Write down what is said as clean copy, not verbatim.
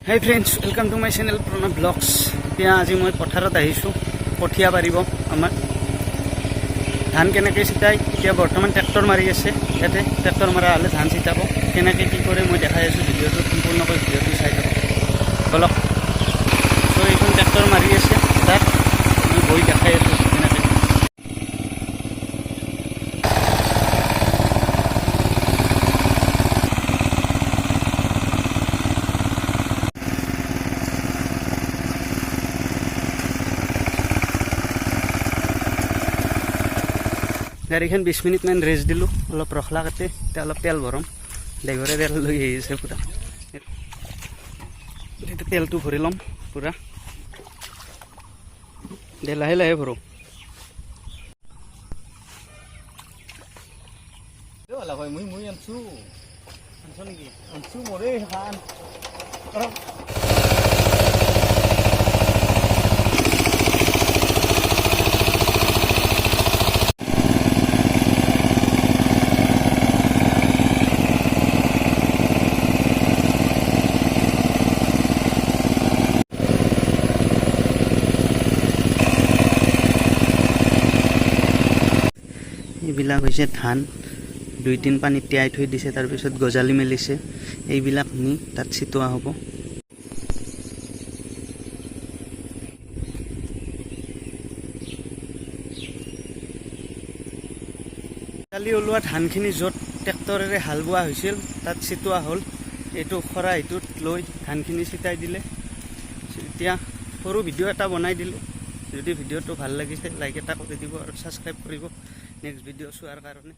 High friends welcome to my channel Pranav blogs. इतना आज मैं पथारत कठिया पारिब आम धान के छिटाई इतना बर्तमान ट्रेक्टर मारि आसे इते ट्रेक्टर मारा हमें धान छिटाब के मैं देखा भिडिओ सम्पूर्ण भिडिओ चाई थाक बोलक। तो ये ट्रेक्टर मारि आसे तार मैं बही देखा गाड़ीखान 20 मिनिट मान रेस्ट दिलो अलग रखला काटे अलग तेल भरम ड्राइवरे तेल लैसे पूरा तेल तो भरी लम पूरा दे लाहे लाहे भरो এইবিলাক হৈছে ধান 2-3 পানীত তিয়াই থৈ দিছে তাৰ পিছত গজালি মেলিছে এইবিলাক নি তাত ছিটোৱা হ'ব। কালি ওলোৱা ধানখিনি য'ত ট্ৰেক্টৰেৰে হাল বোৱা হৈছিল তাত ছিটোৱা হ'ল। এইটো খৰাহিটোত লৈ ধানখিনি ছিটাই দিলে। এতিয়া সৰু ভিডিঅ' এটা বনাই দিলোঁ। যদি ভিডিঅ'টো ভাল লাগিছে লাইক এটা কৰি দিব আৰু ছাবস্ক্ৰাইব কৰিব নেক্সট ভিডিঅ' চোৱাৰ কাৰণে।